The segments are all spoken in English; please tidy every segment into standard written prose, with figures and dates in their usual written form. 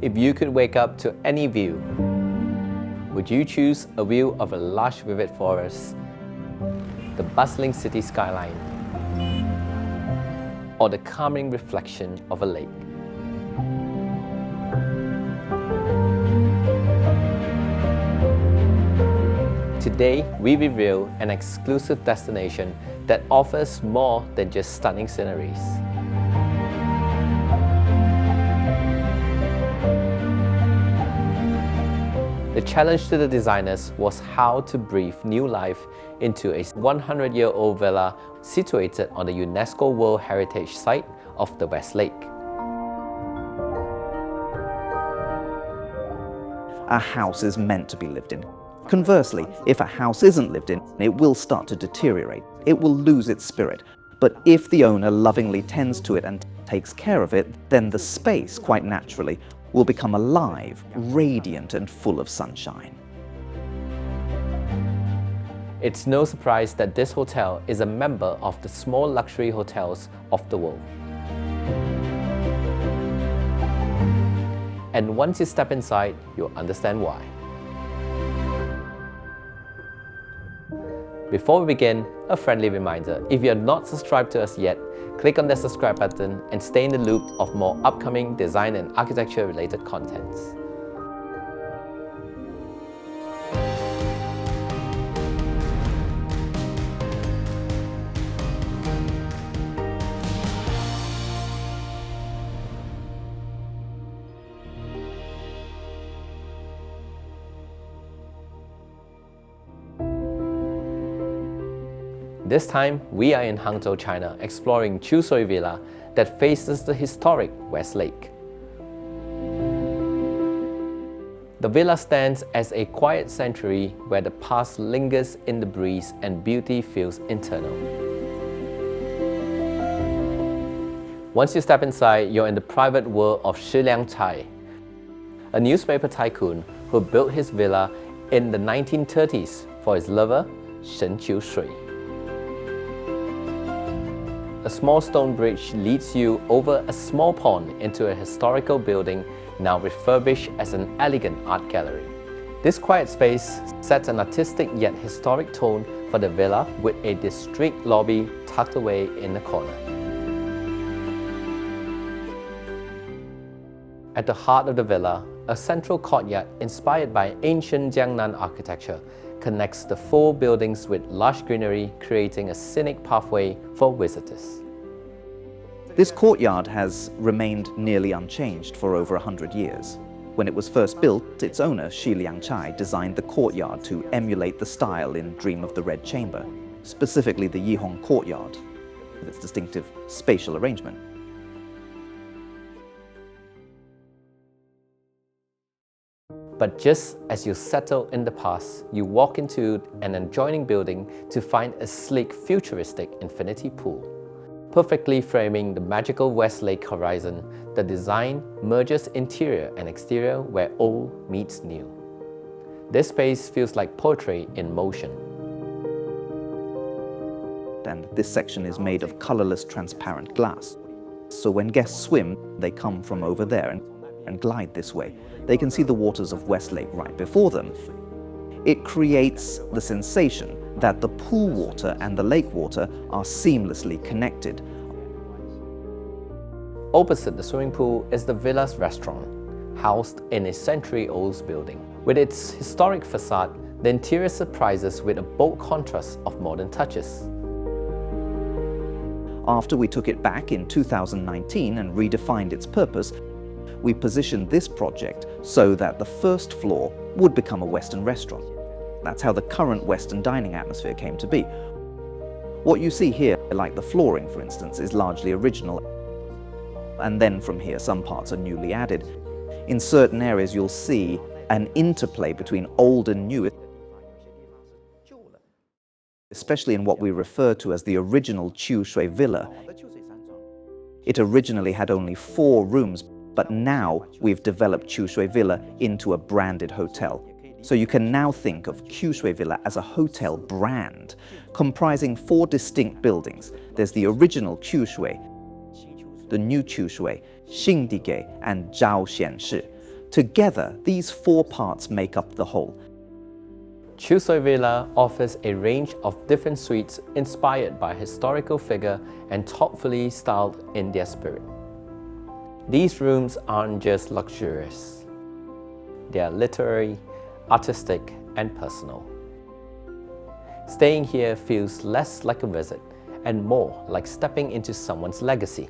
If you could wake up to any view, would you choose a view of a lush vivid forest, the bustling city skyline, or the calming reflection of a lake? Today, we reveal an exclusive destination that offers more than just stunning sceneries. The challenge to the designers was how to breathe new life into a 100-year-old villa situated on the UNESCO World Heritage Site of the West Lake. A house is meant to be lived in. Conversely, if a house isn't lived in, it will start to deteriorate. It will lose its spirit. But if the owner lovingly tends to it and takes care of it, then the space, quite naturally, will become alive, radiant and full of sunshine. It's no surprise that this hotel is a member of the small luxury hotels of the world. And once you step inside, you'll understand why. Before we begin, a friendly reminder, if you are not subscribed to us yet, click on the subscribe button and stay in the loop of more upcoming design and architecture related contents. This time, we are in Hangzhou, China, exploring Qiushui Villa that faces the historic West Lake. The villa stands as a quiet sanctuary where the past lingers in the breeze and beauty feels eternal. Once you step inside, you're in the private world of Shi Liangcai, a newspaper tycoon who built his villa in the 1930s for his lover, Shen Qiushui. A small stone bridge leads you over a small pond into a historical building now refurbished as an elegant art gallery. This quiet space sets an artistic yet historic tone for the villa with a discreet lobby tucked away in the corner. At the heart of the villa, a central courtyard inspired by ancient Jiangnan architecture connects the four buildings with lush greenery, creating a scenic pathway for visitors. This courtyard has remained nearly unchanged for over 100 years. When it was first built, its owner, Shi Liangcai, designed the courtyard to emulate the style in Dream of the Red Chamber, specifically the Yihong courtyard, with its distinctive spatial arrangement. But just as you settle in the past, you walk into an adjoining building to find a sleek, futuristic infinity pool. Perfectly framing the magical West Lake horizon, the design merges interior and exterior where old meets new. This space feels like poetry in motion. And this section is made of colorless, transparent glass. So when guests swim, they come from over there and glide this way. They can see the waters of West Lake right before them. It creates the sensation that the pool water and the lake water are seamlessly connected. Opposite the swimming pool is the villa's restaurant, housed in a century-old building. With its historic facade, the interior surprises with a bold contrast of modern touches. After we took it back in 2019 and redefined its purpose, we positioned this project so that the first floor would become a Western restaurant. That's how the current Western dining atmosphere came to be. What you see here, like the flooring for instance, is largely original. And then from here, some parts are newly added. In certain areas, you'll see an interplay between old and new, especially in what we refer to as the original Qiushui Villa. It originally had only 4 rooms, but now we've developed Qiushui Villa into a branded hotel. So you can now think of Qiushui Villa as a hotel brand, comprising 4 distinct buildings. There's the original Qiushui, the new Qiushui, Xingdige, and Zhaoxianshi. Together, these four parts make up the whole. Qiushui Villa offers a range of different suites inspired by a historical figure and thoughtfully styled in their spirit. These rooms aren't just luxurious. They are literary, artistic, and personal. Staying here feels less like a visit and more like stepping into someone's legacy.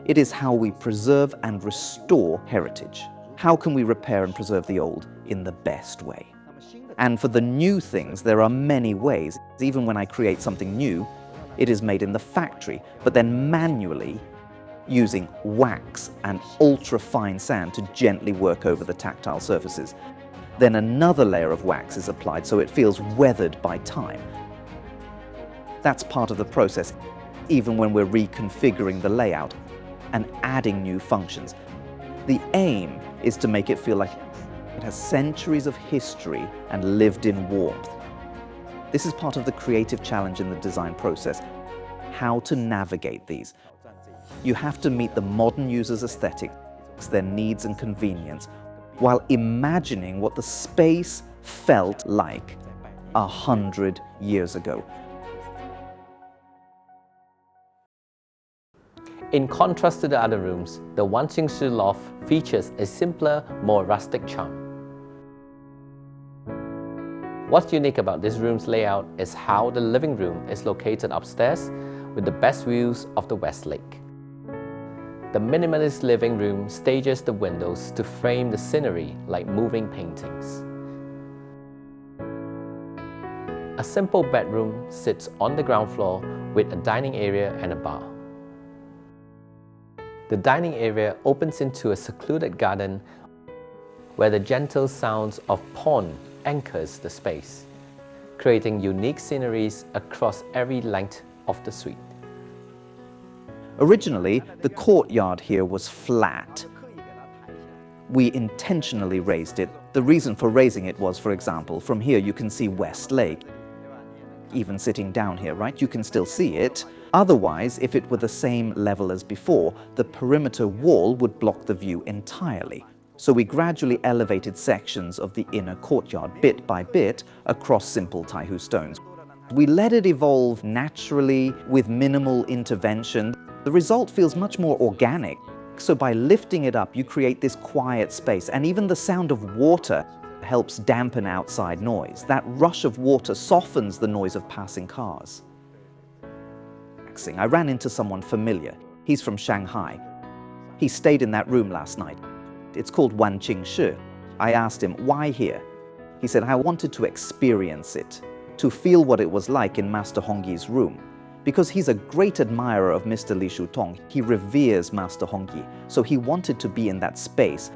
It is how we preserve and restore heritage. How can we repair and preserve the old in the best way? And for the new things, there are many ways. Even when I create something new, it is made in the factory, but then manually using wax and ultra-fine sand to gently work over the tactile surfaces. Then another layer of wax is applied so it feels weathered by time. That's part of the process, even when we're reconfiguring the layout and adding new functions. The aim is to make it feel like it has centuries of history and lived in warmth. This is part of the creative challenge in the design process, how to navigate these. You have to meet the modern user's aesthetics, their needs and convenience, while imagining what the space felt like 100 years ago. In contrast to the other rooms, the Jiangnan-style loft features a simpler, more rustic charm. What's unique about this room's layout is how the living room is located upstairs with the best views of the West Lake. The minimalist living room stages the windows to frame the scenery like moving paintings. A simple bedroom sits on the ground floor with a dining area and a bar. The dining area opens into a secluded garden where the gentle sounds of pond anchors the space, creating unique sceneries across every length of the suite. Originally, the courtyard here was flat. We intentionally raised it. The reason for raising it was, for example, from here you can see West Lake. Even sitting down here, right, you can still see it. Otherwise, if it were the same level as before, the perimeter wall would block the view entirely. So we gradually elevated sections of the inner courtyard bit by bit across simple taihu stones. We let it evolve naturally with minimal intervention. The result feels much more organic. So by lifting it up, you create this quiet space, and even the sound of water helps dampen outside noise. That rush of water softens the noise of passing cars. I ran into someone familiar. He's from Shanghai. He stayed in that room last night. It's called Wanqingshi. I asked him, why here? He said, I wanted to experience it, to feel what it was like in Master Hongyi's room. Because he's a great admirer of Mr. Li Shutong, he reveres Master Hongyi, so he wanted to be in that space,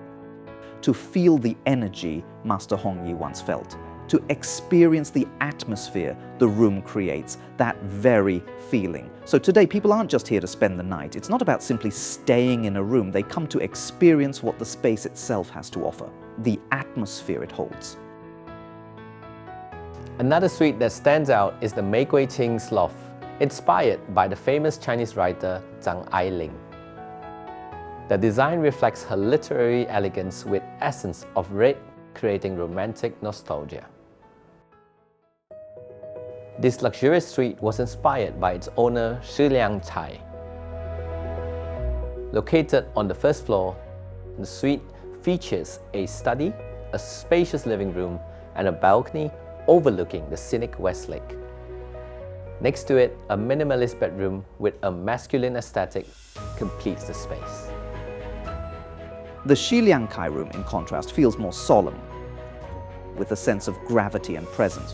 to feel the energy Master Hongyi once felt, to experience the atmosphere the room creates, that very feeling. So today, people aren't just here to spend the night. It's not about simply staying in a room. They come to experience what the space itself has to offer, the atmosphere it holds. Another suite that stands out is the Mei Guiqing's loft, inspired by the famous Chinese writer Zhang Ailing. The design reflects her literary elegance with essence of red, creating romantic nostalgia. This luxurious suite was inspired by its owner, Shi Liangcai. Located on the first floor, the suite features a study, a spacious living room, and a balcony overlooking the scenic West Lake. Next to it, a minimalist bedroom with a masculine aesthetic completes the space. The Shi Liangcai room, in contrast, feels more solemn, with a sense of gravity and presence.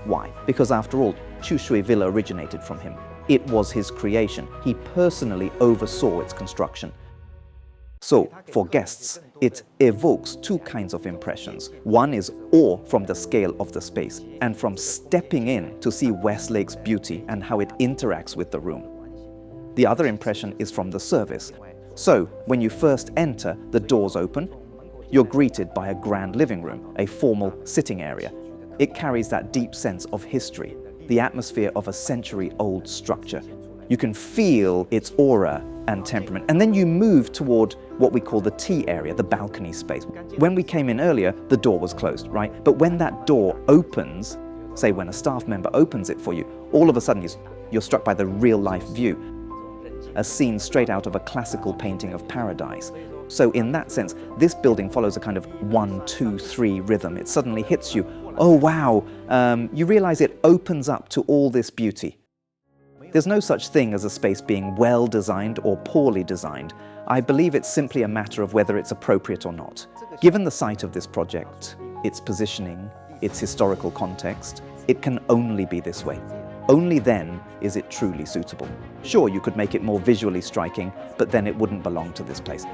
Why? Because after all, Qiushui Villa originated from him. It was his creation. He personally oversaw its construction. So, for guests, it evokes two kinds of impressions. One is awe from the scale of the space, and from stepping in to see West Lake's beauty and how it interacts with the room. The other impression is from the service. So, when you first enter, the doors open, you're greeted by a grand living room, a formal sitting area. It carries that deep sense of history, the atmosphere of a century-old structure. You can feel its aura and temperament. And then you move toward what we call the T area, the balcony space. When we came in earlier, the door was closed, right? But when that door opens, say when a staff member opens it for you, all of a sudden you're struck by the real-life view, a scene straight out of a classical painting of paradise. So in that sense, this building follows a kind of 1, 2, 3 rhythm. It suddenly hits you, oh wow, you realize it opens up to all this beauty. There's no such thing as a space being well designed or poorly designed. I believe it's simply a matter of whether it's appropriate or not. Given the site of this project, its positioning, its historical context, it can only be this way. Only then is it truly suitable. Sure, you could make it more visually striking, but then it wouldn't belong to this place.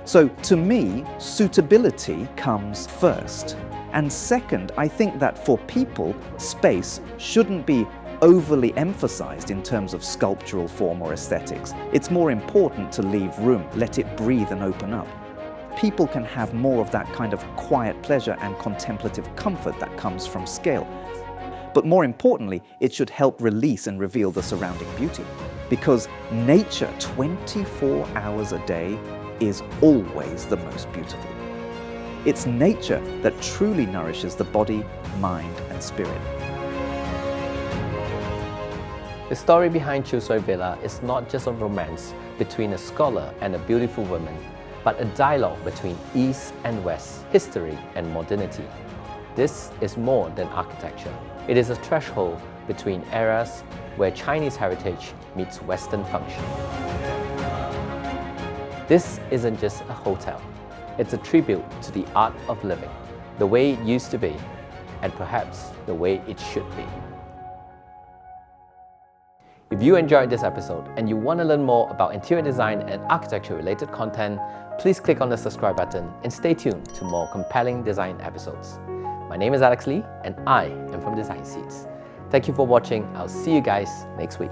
So to me, suitability comes first. And second, I think that for people, space shouldn't be overly emphasized in terms of sculptural form or aesthetics. It's more important to leave room, let it breathe and open up. People can have more of that kind of quiet pleasure and contemplative comfort that comes from scale. But more importantly, it should help release and reveal the surrounding beauty. Because nature 24 hours a day is always the most beautiful. It's nature that truly nourishes the body, mind, and spirit. The story behind Qiushui Villa is not just a romance between a scholar and a beautiful woman, but a dialogue between East and West, history and modernity. This is more than architecture. It is a threshold between eras where Chinese heritage meets Western function. This isn't just a hotel. It's a tribute to the art of living, the way it used to be, and perhaps the way it should be. If you enjoyed this episode and you want to learn more about interior design and architecture related content, please click on the subscribe button and stay tuned to more compelling design episodes. My name is Alex Lee and I am from Design Seeds. Thank you for watching. I'll see you guys next week.